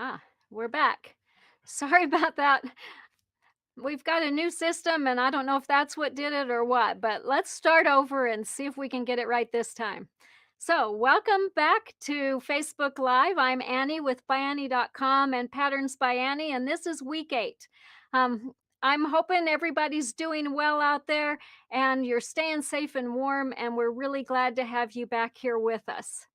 Ah, we're back. Sorry about that. We've got a new system, and I don't know if that's what did it or what, but let's start over and see if we can get it right this time. So, welcome back to Facebook Live. I'm Annie with ByAnnie.com and Patterns by Annie, and this is week 8. Um, I'm hoping everybody's doing well out there and you're staying safe and warm, and we're really glad to have you back here with us.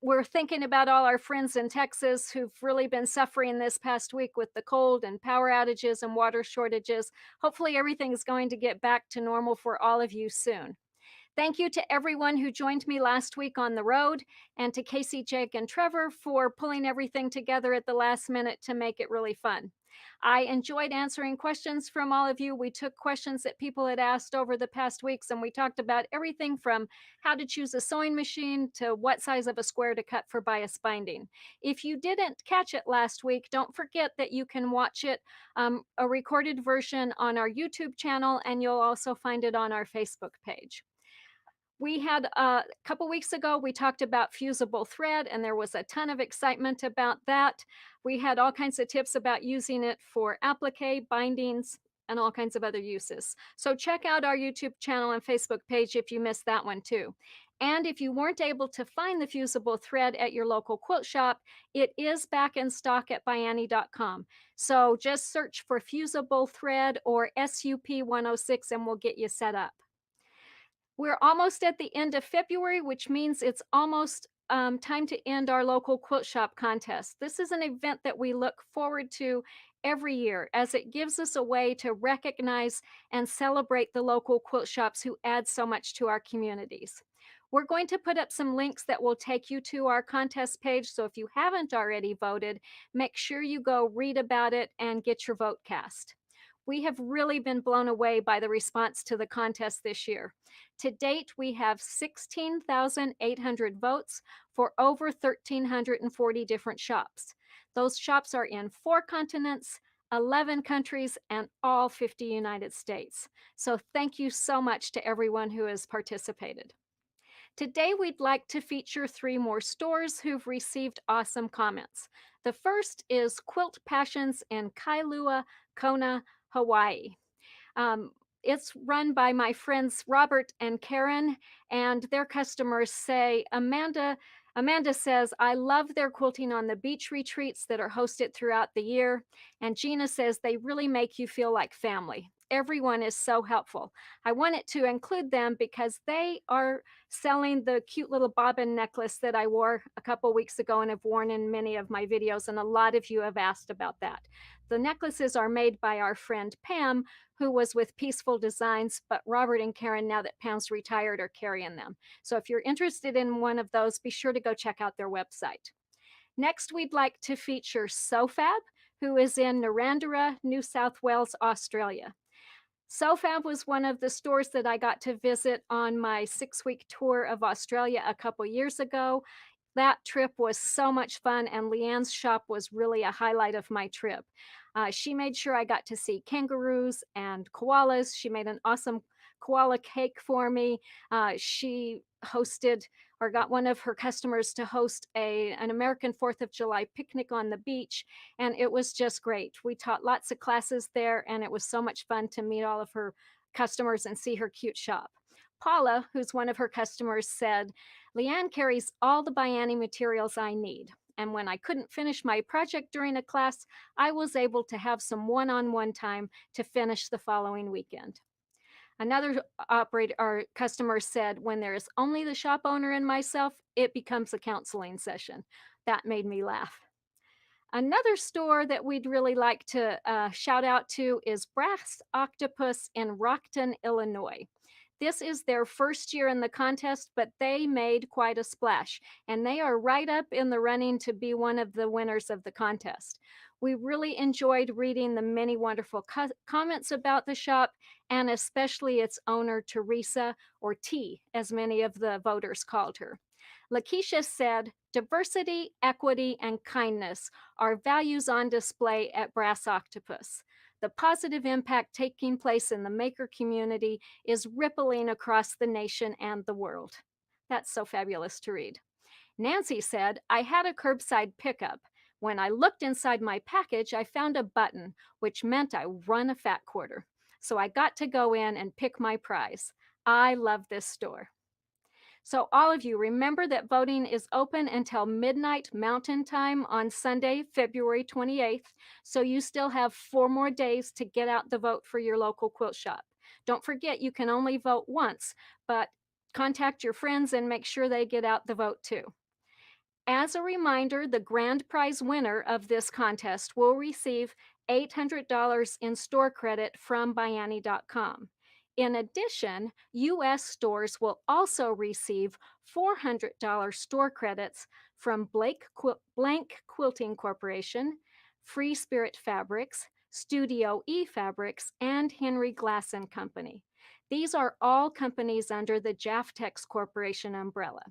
We're thinking about all our friends in Texas who've really been suffering this past week with the cold and power outages and water shortages. Hopefully, everything's going to get back to normal for all of you soon. Thank you to everyone who joined me last week on the road, and to Casey, Jake, and Trevor for pulling everything together at the last minute to make it really fun. I enjoyed answering questions from all of you. We took questions that people had asked over the past weeks, and we talked about everything from how to choose a sewing machine to what size of a square to cut for bias binding. If you didn't catch it last week, don't forget that you can watch it, a recorded version, on our YouTube channel, and you'll also find it on our Facebook page. We had a couple weeks ago, we talked about fusible thread, and there was a ton of excitement about that. We had all kinds of tips about using it for applique, bindings, and all kinds of other uses. So check out our YouTube channel and Facebook page if you missed that one too. And if you weren't able to find the fusible thread at your local quilt shop, it is back in stock at ByAnnie.com. So just search for fusible thread or SUP 106 and we'll get you set up. We're almost at the end of February, which means it's almost time to end our local quilt shop contest. This is an event that we look forward to every year as it gives us a way to recognize and celebrate the local quilt shops who add so much to our communities. We're going to put up some links that will take you to our contest page. So if you haven't already voted, make sure you go read about it and get your vote cast. We have really been blown away by the response to the contest this year. To date, we have 16,800 votes for over 1,340 different shops. Those shops are in 4 continents, 11 countries, and all 50 United States. So thank you so much to everyone who has participated. Today, we'd like to feature 3 more stores who've received awesome comments. The first is Quilt Passions in Kailua, Kona, Hawaii. Um, it's run by my friends Robert and Karen, and their customers say, Amanda says, I love their quilting on the beach retreats that are hosted throughout the year. And Gina says they really make you feel like family. Everyone is so helpful. I wanted to include them because they are selling the cute little bobbin necklace that I wore a couple weeks ago and have worn in many of my videos, and a lot of you have asked about that. The necklaces are made by our friend Pam, who was with Peaceful Designs, but Robert and Karen, now that Pam's retired, are carrying them. So if you're interested in one of those, be sure to go check out their website. Next, we'd like to feature SoFab, who is in Narrandera, New South Wales, Australia. SoFab was one of the stores that I got to visit on my 6-week tour of Australia a couple years ago. That trip was so much fun, and Leanne's shop was really a highlight of my trip. She made sure I got to see kangaroos and koalas. She made an awesome koala cake for me. She hosted, or got one of her customers to host, an American 4th of July picnic on the beach, and it was just great. We taught lots of classes there, and it was so much fun to meet all of her customers and see her cute shop. Paula, who's one of her customers, said, Leanne carries all the ByAnnie materials I need. And when I couldn't finish my project during a class, I was able to have some one-on-one time to finish the following weekend. Another operator or customer said, when there is only the shop owner and myself, it becomes a counseling session. That made me laugh. Another store that we'd really like to shout out to is Brass Octopus in Rockton, Illinois. This is their first year in the contest, but they made quite a splash, and they are right up in the running to be one of the winners of the contest. We really enjoyed reading the many wonderful comments about the shop, and especially its owner, Teresa, or T, as many of the voters called her. Lakeisha said, diversity, equity, and kindness are values on display at Brass Octopus. The positive impact taking place in the maker community is rippling across the nation and the world. That's so fabulous to read. Nancy said, I had a curbside pickup. When I looked inside my package, I found a button, which meant I won a fat quarter. So I got to go in and pick my prize. I love this store. So, all of you, remember that voting is open until midnight Mountain Time on Sunday, February 28th. So, you still have 4 more days to get out the vote for your local quilt shop. Don't forget, you can only vote once, but contact your friends and make sure they get out the vote too. As a reminder, the grand prize winner of this contest will receive $800 in store credit from ByAnnie.com. In addition, U.S. stores will also receive $400 store credits from Blank Quilting Corporation, FreeSpirit Fabrics, Studioe Fabrics, and Henry Glass and Company. These are all companies under the Jaftex Corporation umbrella.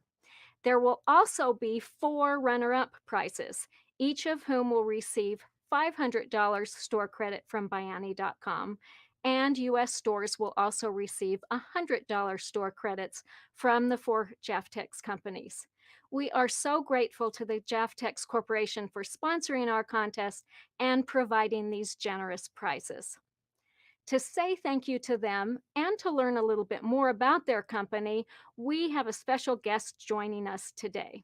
There will also be 4 runner-up prizes, each of whom will receive $500 store credit from ByAnnie.com, and U.S. stores will also receive $100 store credits from the 4 Jaftex companies. We are so grateful to the Jaftex Corporation for sponsoring our contest and providing these generous prizes. To say thank you to them and to learn a little bit more about their company, we have a special guest joining us today.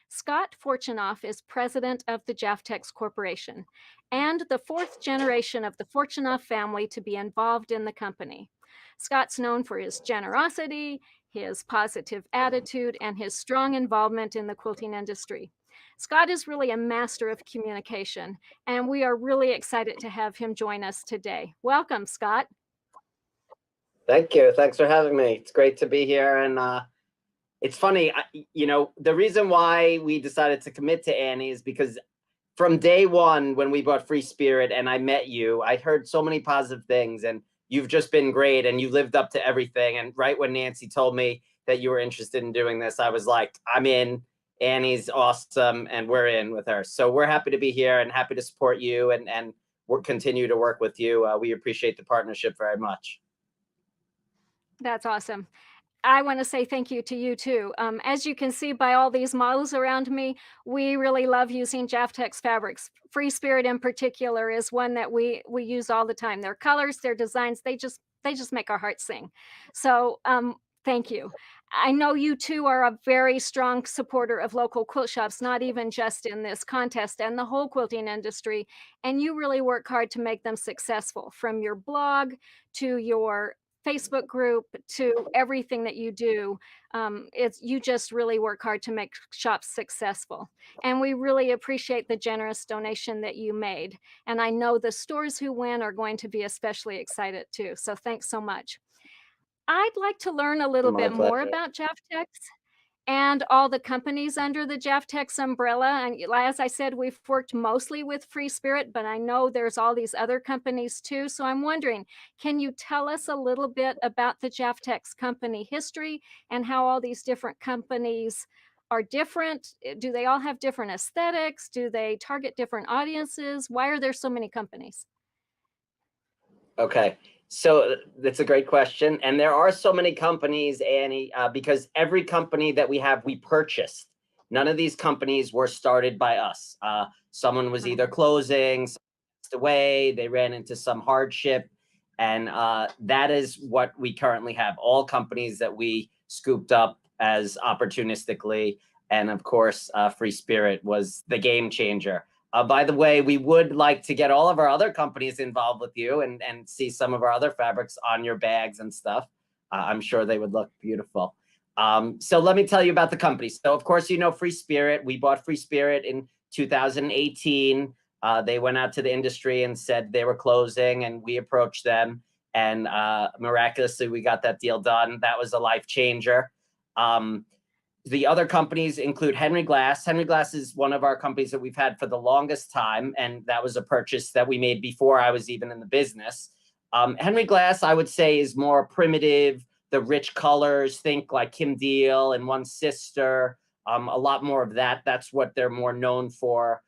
Scott Fortunoff is president of the Jaftex Corporation and the 4th generation of the Fortunoff family to be involved in the company. Scott's known for his generosity, his positive attitude, and his strong involvement in the quilting industry. Scott is really a master of communication, and we are really excited to have him join us today. Welcome, Scott. Thank you. Thanks for having me. It's great to be here. And it's funny, the reason why we decided to commit to Annie is because from day one, when we bought FreeSpirit and I met you, I heard so many positive things, and you've just been great and you lived up to everything. And right when Nancy told me that you were interested in doing this, I was like, I'm in. Annie's awesome, and we're in with her. So we're happy to be here and happy to support you and we'll continue to work with you. We appreciate the partnership very much. That's awesome. I want to say thank you to you too. As you can see by all these models around me, we really love using Jaftex fabrics. FreeSpirit in particular is one that we use all the time. Their colors, their designs, they just make our hearts sing. So thank you. I know you too are a very strong supporter of local quilt shops, not even just in this contest and the whole quilting industry. And you really work hard to make them successful, from your blog to your Facebook group to everything that you do. You just really work hard to make shops successful. And we really appreciate the generous donation that you made. And I know the stores who win are going to be especially excited too. So thanks so much. I'd like to learn a little My bit more pleasure. about Jaftex and all the companies under the Jaftex umbrella. And as I said, we've worked mostly with FreeSpirit, but I know there's all these other companies too. So I'm wondering, can you tell us a little bit about the Jaftex company history and how all these different companies are different? Do they all have different aesthetics? Do they target different audiences? Why are there so many companies? Okay, so that's a great question. And there are so many companies, Annie, because every company that we have, we purchased. None of these companies were started by us. Someone was either closing, someone passed away, they ran into some hardship. And that is what we currently have. All companies that we scooped up as opportunistically. And of course, FreeSpirit was the game changer. By the way, we would like to get all of our other companies involved with you and see some of our other fabrics on your bags and stuff. I'm sure they would look beautiful. So let me tell you about the company. So of course, you know FreeSpirit. We bought FreeSpirit in 2018. They went out to the industry and said they were closing, and we approached them. And miraculously, we got that deal done. That was a life changer. The other companies include Henry Glass. Henry Glass is one of our companies that we've had for the longest time, and that was a purchase that we made before I was even in the business. Henry Glass, I would say, is more primitive, the rich colors, think like Kim Deal and One Sister, a lot more of that. That's what they're more known for,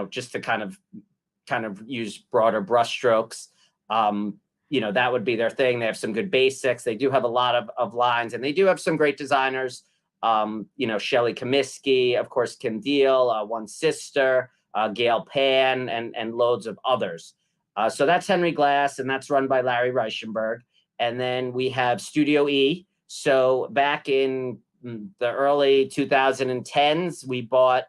just to kind of use broader brushstrokes. That would be their thing. They have some good basics. They do have a lot of lines, and they do have some great designers. Shelly Comiskey, of course, Kim Deal, One Sister, Gail Pan, and loads of others. So that's Henry Glass, and that's run by Larry Reichenberg. And then we have Studio E. So back in the early 2010s, we bought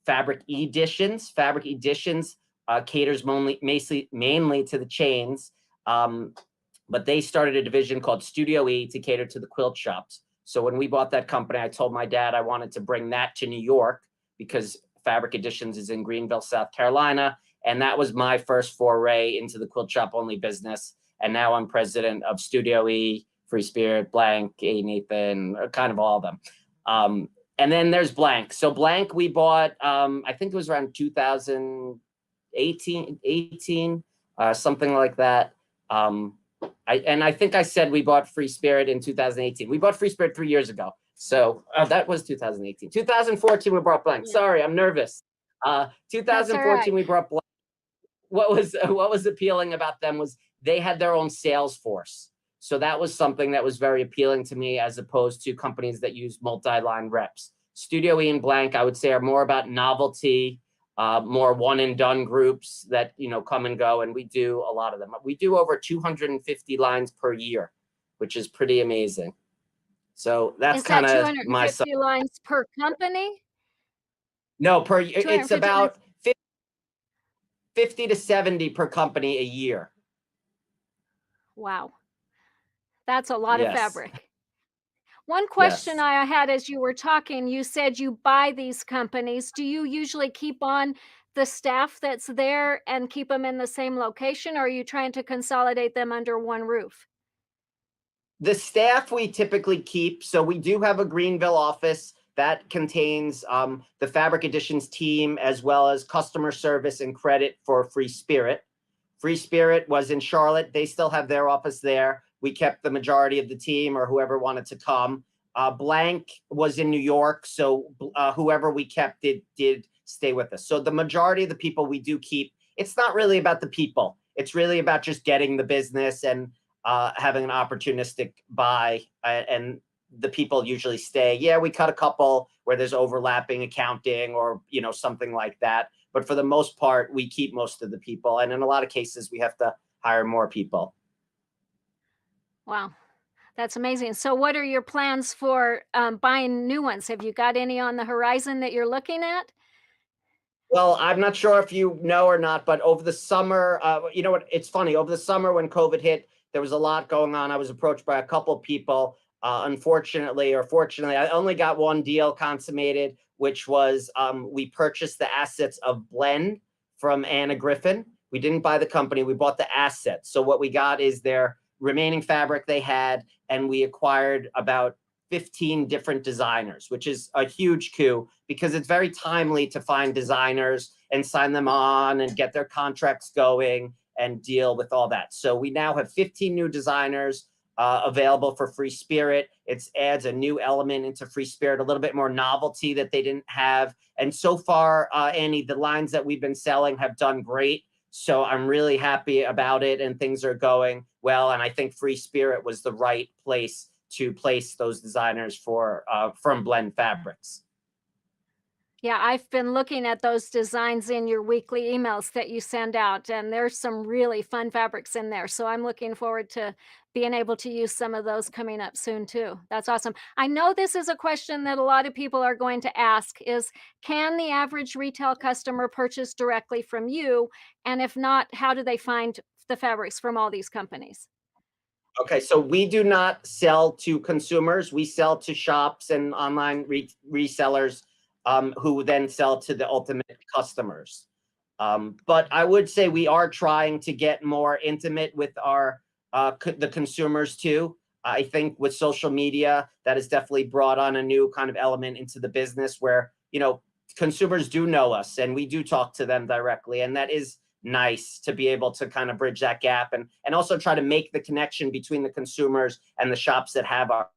Fabric Editions. Fabric Editions caters mainly to the chains, but they started a division called Studio E to cater to the quilt shops. So when we bought that company, I told my dad I wanted to bring that to New York because Fabric Editions is in Greenville, South Carolina. And that was my first foray into the quilt shop only business. And now I'm president of Studio E, FreeSpirit, Blank, Nathan, kind of all of them. And then there's Blank. So Blank we bought, I think it was around 2018, something like that. I think I said we bought FreeSpirit in 2018. We bought FreeSpirit 3 years ago. So that was 2018. 2014, we brought Blank. Sorry, I'm nervous. 2014, we brought Blank. What was appealing about them was they had their own sales force. So that was something that was very appealing to me as opposed to companies that use multi-line reps. Studio E and Blank, I would say, are more about novelty, more one and done groups that, come and go. And we do a lot of them. We do over 250 lines per year, which is pretty amazing. So that's kind of my 250 lines per company? No, per year. It's about 50 to 70 per company a year. Wow. That's a lot of fabric. One question I had as you were talking, you said you buy these companies. Do you usually keep on the staff that's there and keep them in the same location, or are you trying to consolidate them under one roof? The staff we typically keep. So we do have a Greenville office that contains the Fabric Editions team, as well as customer service and credit for FreeSpirit. FreeSpirit was in Charlotte. They still have their office there. We kept the majority of the team or whoever wanted to come. Blank was in New York. So whoever we kept did stay with us. So the majority of the people we do keep, it's not really about the people. It's really about just getting the business and having an opportunistic buy, and the people usually stay. Yeah, we cut a couple where there's overlapping accounting or, something like that. But for the most part, we keep most of the people. And in a lot of cases, we have to hire more people. Wow, that's amazing. So what are your plans for buying new ones? Have you got any on the horizon that you're looking at? Well, I'm not sure if you know or not, but over the summer, you know what? It's funny. Over the summer when COVID hit, there was a lot going on. I was approached by a couple people. Unfortunately or fortunately, I only got one deal consummated, which was we purchased the assets of Blend from Anna Griffin. We didn't buy the company. We bought the assets. So what we got is their remaining fabric they had, and we acquired about 15 different designers, which is a huge coup because it's very timely to find designers and sign them on and get their contracts going and deal with all that. So we now have 15 new designers available for FreeSpirit. It adds a new element into FreeSpirit, a little bit more novelty that they didn't have. And so far, Annie, the lines that we've been selling have done great. So I'm really happy about it, and things are going well. And I think FreeSpirit was the right place to place those designers from Blend Fabrics. Yeah, I've been looking at those designs in your weekly emails that you send out, and there's some really fun fabrics in there. So I'm looking forward to being able to use some of those coming up soon too. That's awesome. I know this is a question that a lot of people are going to ask is, can the average retail customer purchase directly from you? And if not, how do they find the fabrics from all these companies? Okay, so we do not sell to consumers. We sell to shops and online resellers who then sell to the ultimate customers. But I would say we are trying to get more intimate with the consumers too. I think with social media, that has definitely brought on a new kind of element into the business where, consumers do know us and we do talk to them directly. And that is nice to be able to kind of bridge that gap and also try to make the connection between the consumers and the shops that have our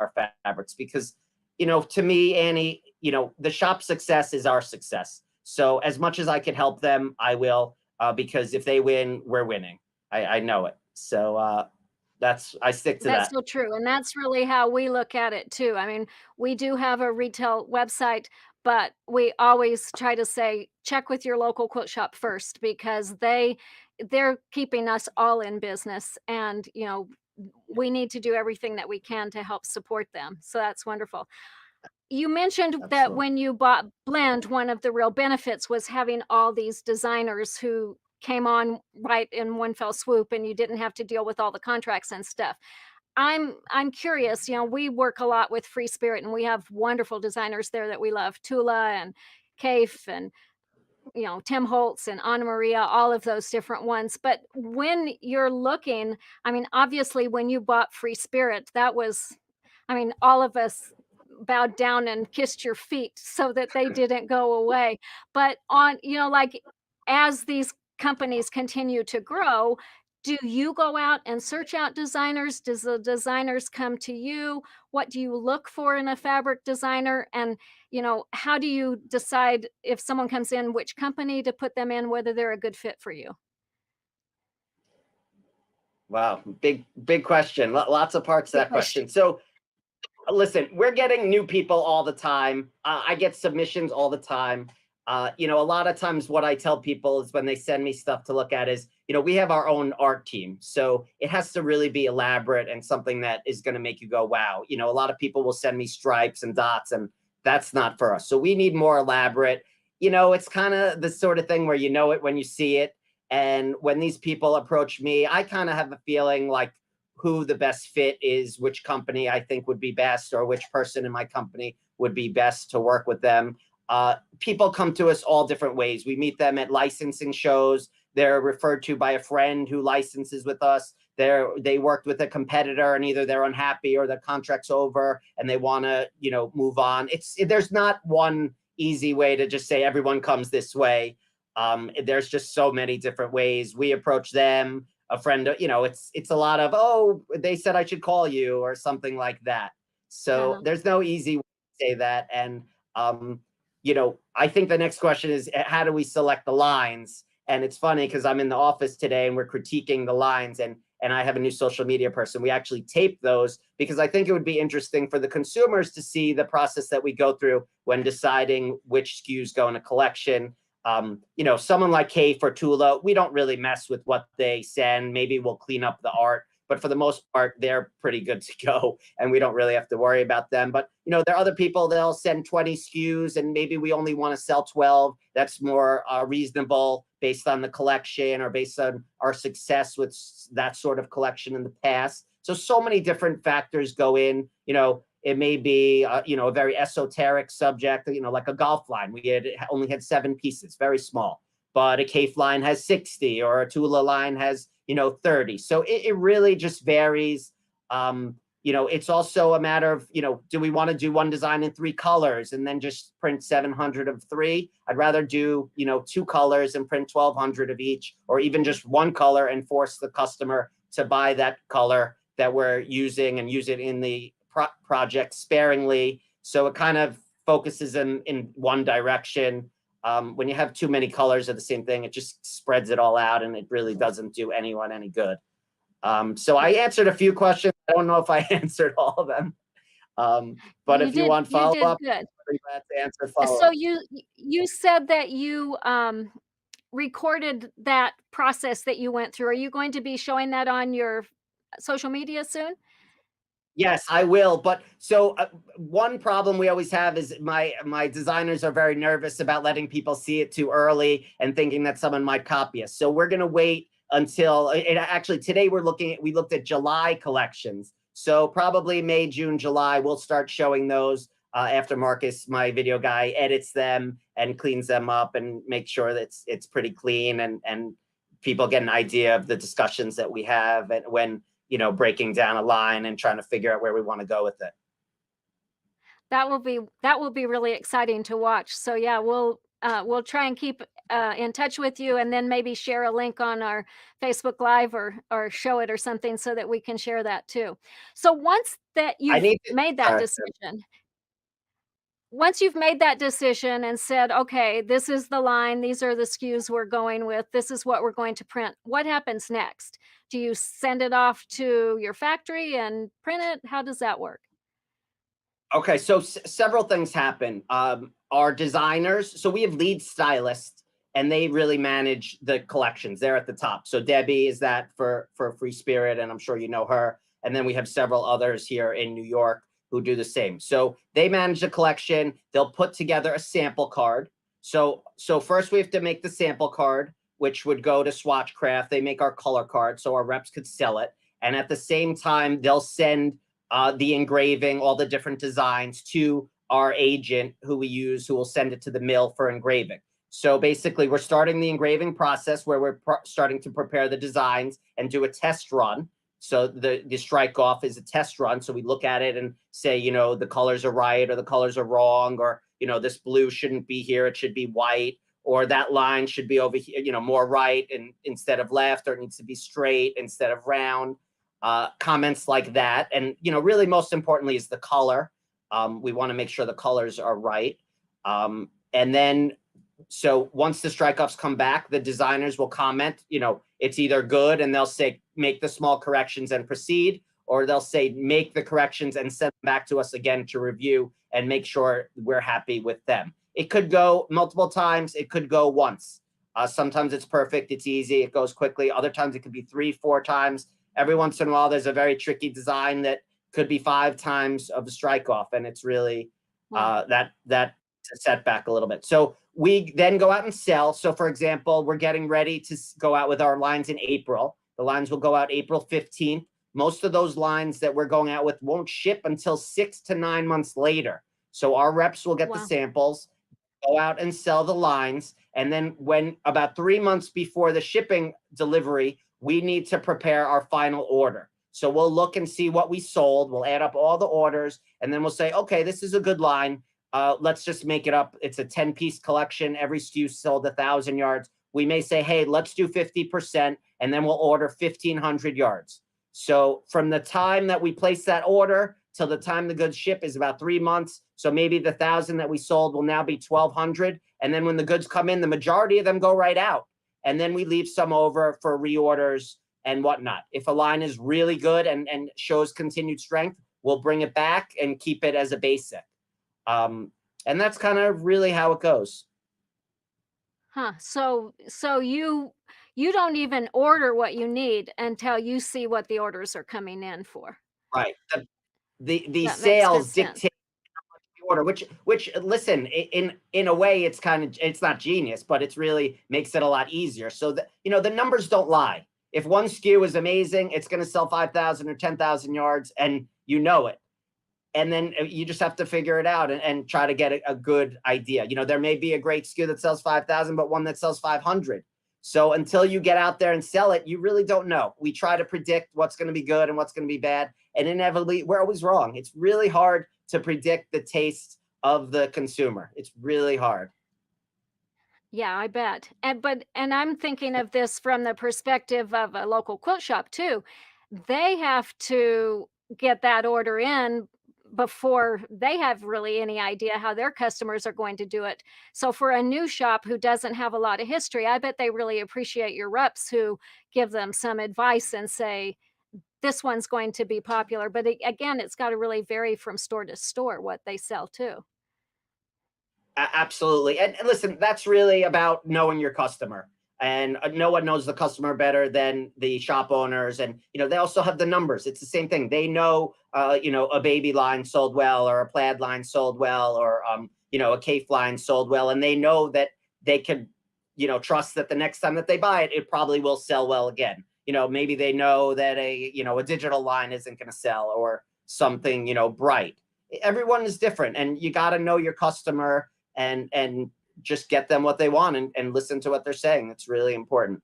fabrics. Because, to me, Annie, the shop success is our success. So as much as I can help them, I will, because if they win, we're winning. I know it. So I stick to that. That's so true, and that's really how we look at it too. I mean, we do have a retail website, but we always try to say, check with your local quilt shop first because they're keeping us all in business and, we need to do everything that we can to help support them. So that's wonderful. You mentioned that Absolutely. when you bought Blend, one of the real benefits was having all these designers who came on right in one fell swoop and you didn't have to deal with all the contracts and stuff. I'm curious, we work a lot with Free Spirit and we have wonderful designers there that we love, Tula and Kaif and Tim Holtz and Anna Maria, all of those different ones. But when you're looking, I mean, obviously when you bought Free Spirit, that was, I mean, all of us bowed down and kissed your feet so that they didn't go away. But like as these companies continue to grow, do you go out and search out designers? Does the designers come to you? What do you look for in a fabric designer? And, how do you decide if someone comes in, which company to put them in, whether they're a good fit for you? Wow, big question. Lots of parts to Big that question. question. So listen, we're getting new people all the time. I get submissions all the time. A lot of times what I tell people is when they send me stuff to look at is, we have our own art team. So it has to really be elaborate and something that is going to make you go, wow. A lot of people will send me stripes and dots, and that's not for us. So we need more elaborate. It's kind of the sort of thing where you know it when you see it. And when these people approach me, I kind of have a feeling like who the best fit is, which company I think would be best, or which person in my company would be best to work with them. People come to us all different ways. We meet them at licensing shows. They're referred to by a friend who licenses with us. They worked with a competitor and either they're unhappy or their contract's over and they want to, move on. There's not one easy way to just say everyone comes this way. There's just so many different ways we approach them. A friend, it's a lot of, oh, they said I should call you or something like that. So Yeah. there's no easy way to say that. And, I think the next question is, how do we select the lines? And it's funny because I'm in the office today and we're critiquing the lines, and I have a new social media person. We actually tape those because I think it would be interesting for the consumers to see the process that we go through when deciding which SKUs go in a collection. Someone like Kay for Tula, we don't really mess with what they send. Maybe we'll clean up the art, but for the most part, they're pretty good to go and we don't really have to worry about them. But, there are other people, they'll send 20 SKUs and maybe we only want to sell 12. That's more reasonable based on the collection or based on our success with that sort of collection in the past. So many different factors go in. It may be, a very esoteric subject, like a golf line. We only had 7 pieces, very small, but a Cafe line has 60 or a Tula line has, 30. So it really just varies. It's also a matter of, do we want to do one design in 3 colors and then just print 700 of 3? I'd rather do, 2 colors and print 1,200 of each, or even just 1 color and force the customer to buy that color that we're using and use it in the project sparingly. So it kind of focuses in one direction. When you have too many colors of the same thing, it just spreads it all out and it really doesn't do anyone any good. So I answered a few questions. I don't know if I answered all of them. But You if you did want you did follow-up, good. I'm glad to answer follow-up. So you said that you recorded that process that you went through. Are you going to be showing that on your social media soon? Yes, I will. But so one problem we always have is my designers are very nervous about letting people see it too early and thinking that someone might copy us. So we're going to wait until actually today we looked at July collections. So probably May, June, July, we'll start showing those after Marcus, my video guy, edits them and cleans them up and make sure that it's pretty clean and people get an idea of the discussions that we have and when breaking down a line and trying to figure out where we want to go with it. That will be really exciting to watch. So yeah, we'll try and keep in touch with you, and then maybe share a link on our Facebook Live or show it or something so that we can share that too. So I need to, sorry. once you've made that decision and said, okay, this is the line, these are the SKUs we're going with, this is what we're going to print, what happens next? Do you send it off to your factory and print it? How does that work? Okay, so several things happen. Our designers, so we have lead stylists, and they really manage the collections. They're at the top. So Debbie is that for Free Spirit, and I'm sure you know her. And then we have several others here in New York who do the same. So they manage the collection. They'll put together a sample card. So first we have to make the sample card, which would go to Swatch Craft. They make our color card so our reps could sell it. And at the same time, they'll send the engraving, all the different designs to our agent who we use, who will send it to the mill for engraving. So basically, we're starting the engraving process where we're starting to prepare the designs and do a test run. So the strike off is a test run. So we look at it and say, you know, the colors are right or the colors are wrong, or, you know, this blue shouldn't be here. It should be white, or that line should be over here, you know, more right and instead of left, or it needs to be straight instead of round. Comments like that. And, you know, really most importantly is the color. We want to make sure the colors are right. And then, so once the strike offs come back, the designers will comment, you know, it's either good and they'll say, make the small corrections and proceed, or they'll say, make the corrections and send them back to us again to review and make sure we're happy with them. It could go multiple times. It could go once. Sometimes it's perfect. It's easy. It goes quickly. Other times it could be 3, 4 times. Every once in a while, there's a very tricky design that could be 5 times of the strike off, and it's really Wow. that's a setback a little bit. So we then go out and sell. So for example, we're getting ready to go out with our lines in April. The lines will go out April 15th. Most of those lines that we're going out with won't ship until 6 to 9 months later. So our reps will get the Wow. samples, go out and sell the lines. And then when about 3 months before the shipping delivery, we need to prepare our final order. So we'll look and see what we sold. We'll add up all the orders, and then we'll say, okay, this is a good line. Let's just make it up. It's a 10-piece collection. Every SKU sold 1,000 yards. We may say, hey, let's do 50%, and then we'll order 1,500 yards. So from the time that we place that order till the time the goods ship is about 3 months. So maybe the 1,000 that we sold will now be 1,200. And then when the goods come in, the majority of them go right out. And then we leave some over for reorders and whatnot. If a line is really good and shows continued strength, we'll bring it back and keep it as a basic. And that's kind of really how it goes. Huh. So you don't even order what you need until you see what the orders are coming in for. Right. The That makes good sales sense. dictate the order, which listen, in a way, it's kind of, it's not genius, but it's really makes it a lot easier. So that, you know, the numbers don't lie. If one SKU is amazing, it's going to sell 5,000 or 10,000 yards, and you know it. And then you just have to figure it out and try to get a good idea. You know, there may be a great SKU that sells 5,000, but one that sells 500. So until you get out there and sell it, you really don't know. We try to predict what's going to be good and what's going to be bad. And inevitably, we're always wrong. It's really hard to predict the taste of the consumer. It's really hard. Yeah, I bet. And I'm thinking of this from the perspective of a local quilt shop too. They have to get that order in before they have really any idea how their customers are going to do it. So for a new shop who doesn't have a lot of history, I bet they really appreciate your reps who give them some advice and say this one's going to be popular. But again, it's got to really vary from store to store what they sell too. Absolutely. And listen, that's really about knowing your customer. And no one knows the customer better than the shop owners. And, you know, they also have the numbers. It's the same thing. They know, you know, a baby line sold well, or a plaid line sold well, or, you know, a cape line sold well. And they know that they could, you know, trust that the next time that they buy it, it probably will sell well again. You know, maybe they know that you know, a digital line isn't going to sell, or something, you know, bright. Everyone is different, and you got to know your customer and just get them what they want, and listen to what they're saying. It's really important.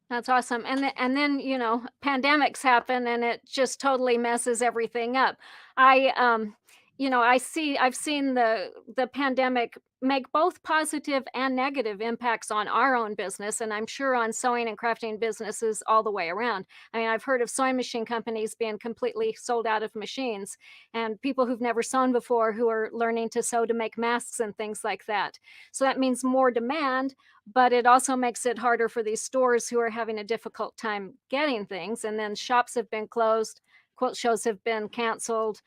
That's awesome, and then, you know, pandemics happen and it just totally messes everything up. I, you know, I've seen the pandemic make both positive and negative impacts on our own business, and I'm sure on sewing and crafting businesses all the way around. I mean, I've heard of sewing machine companies being completely sold out of machines, and people who've never sewn before who are learning to sew to make masks and things like that. So that means more demand, but it also makes it harder for these stores who are having a difficult time getting things. And then shops have been closed, quilt shows have been canceled,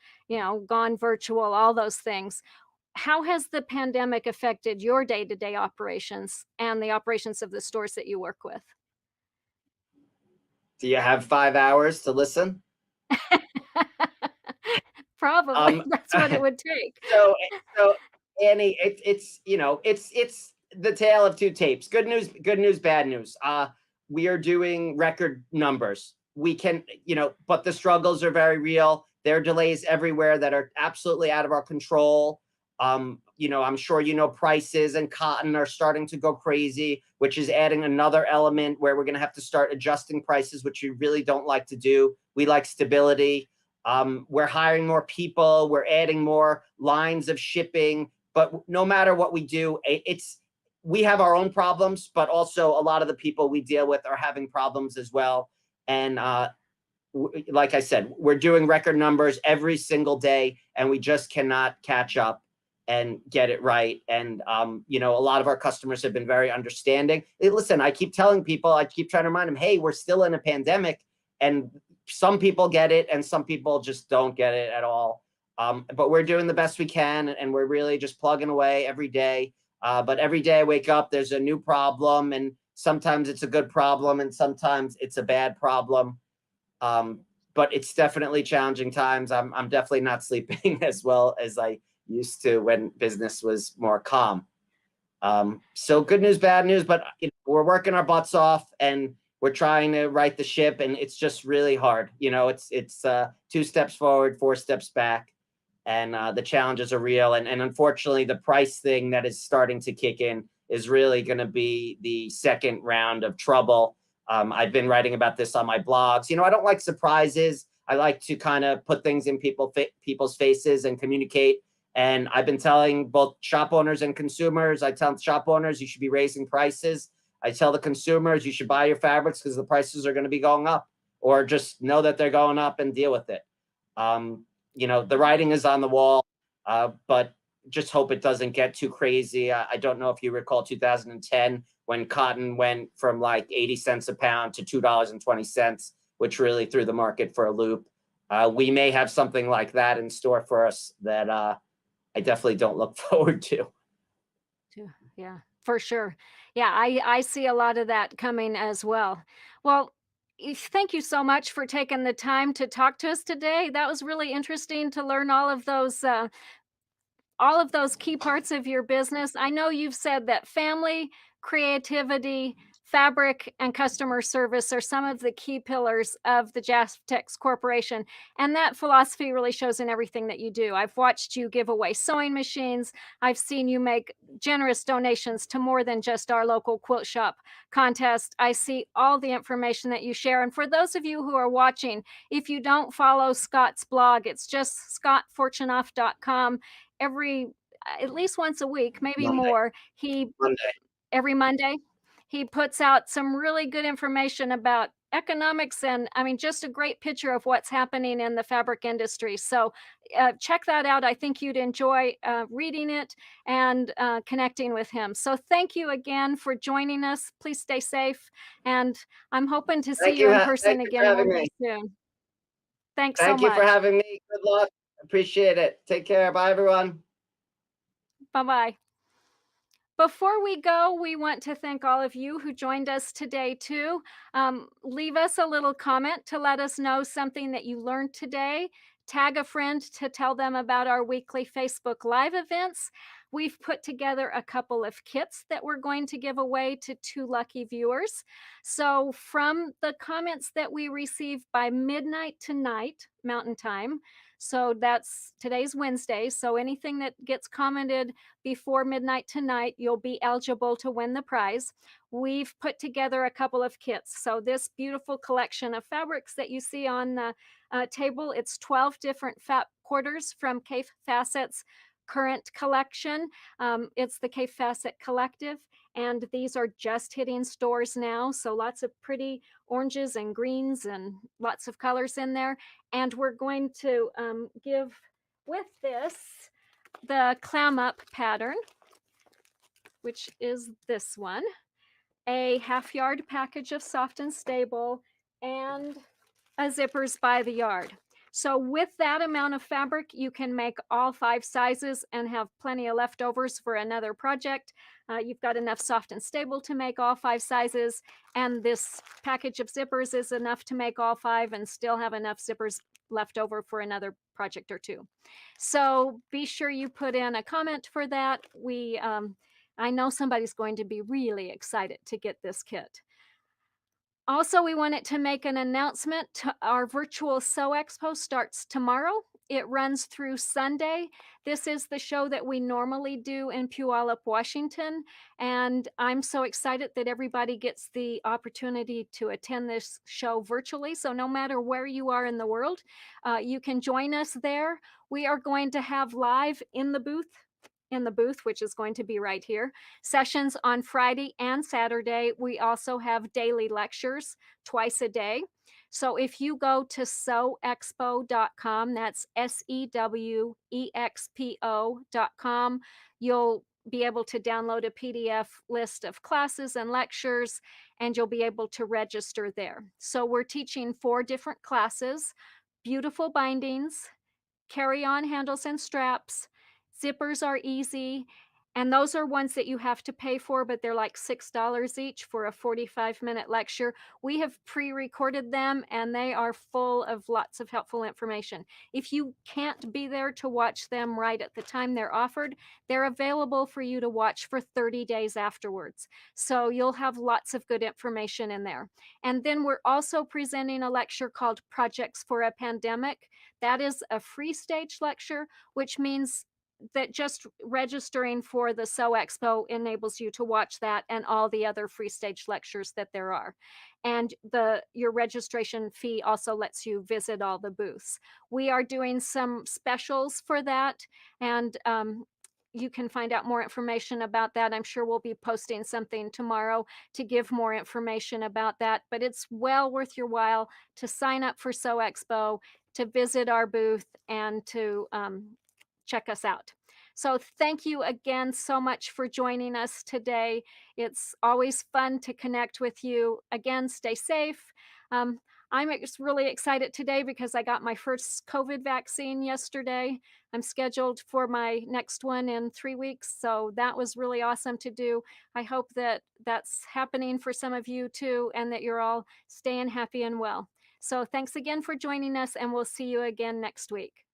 gone virtual, all those things. How has the pandemic affected your day-to-day operations and the operations of the stores that you work with? Do you have 5 hours to listen? Probably, Um, that's what it would take. so so Annie, it's the tale of two tapes. Good news, bad news. We are doing record numbers. We can, but the struggles are very real. There are delays everywhere that are absolutely out of our control. I'm sure prices and cotton are starting to go crazy, which is adding another element where we're going to have to start adjusting prices, which we really don't like to do. We like stability. We're hiring more people. We're adding more lines of shipping. But no matter what we do, we have our own problems, but also a lot of the people we deal with are having problems as well. And like I said, we're doing record numbers every single day, and we just cannot catch up and get it right. And a lot of our customers have been very understanding. Hey, listen, I keep telling people, I keep trying to remind them, hey, we're still in a pandemic, and some people get it and some people just don't get it at all. But we're doing the best we can, and we're really just plugging away every day. But every day I wake up, there's a new problem, and sometimes it's a good problem and sometimes it's a bad problem. But it's definitely challenging times. I'm definitely not sleeping as well as I used to when business was more calm. So good news, bad news, but we're working our butts off and we're trying to right the ship, and it's just really hard. It's 2 steps forward, 4 steps back, and the challenges are real. And unfortunately, the price thing that is starting to kick in is really going to be the second round of trouble. I've been writing about this on my blogs. I don't like surprises. I like to kind of put things in people's faces and communicate. And I've been telling both shop owners and consumers, I tell shop owners, you should be raising prices. I tell the consumers, you should buy your fabrics because the prices are going to be going up, or just know that they're going up and deal with it. The writing is on the wall, but just hope it doesn't get too crazy. I don't know if you recall 2010 when cotton went from like 80 cents a pound to $2.20, which really threw the market for a loop. We may have something like that in store for us that I definitely don't look forward to. Yeah, for sure. Yeah, I see a lot of that coming as well. Well, thank you so much for taking the time to talk to us today. That was really interesting to learn all of those key parts of your business. I know you've said that family, creativity, fabric, and customer service are some of the key pillars of the Jaftex Corporation. And that philosophy really shows in everything that you do. I've watched you give away sewing machines. I've seen you make generous donations to more than just our local quilt shop contest. I see all the information that you share. And for those of you who are watching, if you don't follow Scott's blog, it's just scottfortunoff.com. At least once a week, maybe Monday, more, he Monday. every Monday, he puts out some really good information about economics, and I mean, just a great picture of what's happening in the fabric industry. So check that out. I think you'd enjoy reading it and connecting with him. So thank you again for joining us. Please stay safe, and I'm hoping to see Thank you you. in Thank person you for again having one me. day soon. Thanks so Thank you for much. having me. Good luck. Appreciate it. Take care. Bye, everyone. Bye-bye. Before we go, we want to thank all of you who joined us today, too. Leave us a little comment to let us know something that you learned today. Tag a friend to tell them about our weekly Facebook Live events. We've put together a couple of kits that we're going to give away to 2 lucky viewers. So, from the comments that we receive by midnight tonight, Mountain Time, so that's today's Wednesday. So, anything that gets commented before midnight tonight, you'll be eligible to win the prize. We've put together a couple of kits. So this beautiful collection of fabrics that you see on the table, it's 12 different quarters from Cape Facet's current collection. It's the Cape Facet Collective, and these are just hitting stores now. So lots of pretty oranges and greens and lots of colors in there. And we're going to give with this the clam up pattern, which is this one, a half yard package of soft and stable, and a zippers by the yard. So with that amount of fabric, you can make all 5 sizes and have plenty of leftovers for another project. You've got enough soft and stable to make all 5 sizes, and this package of zippers is enough to make all 5 and still have enough zippers left over for another project or 2. So be sure you put in a comment for that. I know somebody's going to be really excited to get this kit. Also, we wanted to make an announcement. Our virtual Sew Expo starts tomorrow. It runs through Sunday. This is the show that we normally do in Puyallup, Washington. And I'm so excited that everybody gets the opportunity to attend this show virtually. So, no matter where you are in the world, you can join us there. We are going to have live in the booth, which is going to be right here, sessions on Friday and Saturday. We also have daily lectures twice a day. So if you go to sewexpo.com, that's SEWEXPO.com, you'll be able to download a PDF list of classes and lectures, and you'll be able to register there. So we're teaching 4 different classes: beautiful bindings, carry-on handles and straps, zippers are easy, and those are ones that you have to pay for, but they're like $6 each for a 45-minute lecture. We have pre-recorded them, and they are full of lots of helpful information. If you can't be there to watch them right at the time they're offered, they're available for you to watch for 30 days afterwards. So you'll have lots of good information in there. And then we're also presenting a lecture called Projects for a Pandemic. That is a free stage lecture, which means that just registering for the Sew Expo enables you to watch that and all the other free stage lectures that there are. And your registration fee also lets you visit all the booths. We are doing some specials for that, and you can find out more information about that. I'm sure we'll be posting something tomorrow to give more information about that, but it's well worth your while to sign up for Sew Expo, to visit our booth, and to check us out. So thank you again so much for joining us today. It's always fun to connect with you. Again, stay safe. Um, really excited today because I got my first COVID vaccine yesterday. I'm scheduled for my next one in 3 weeks. So that was really awesome to do. I hope that that's happening for some of you too, and that you're all staying happy and well. So thanks again for joining us, and we'll see you again next week.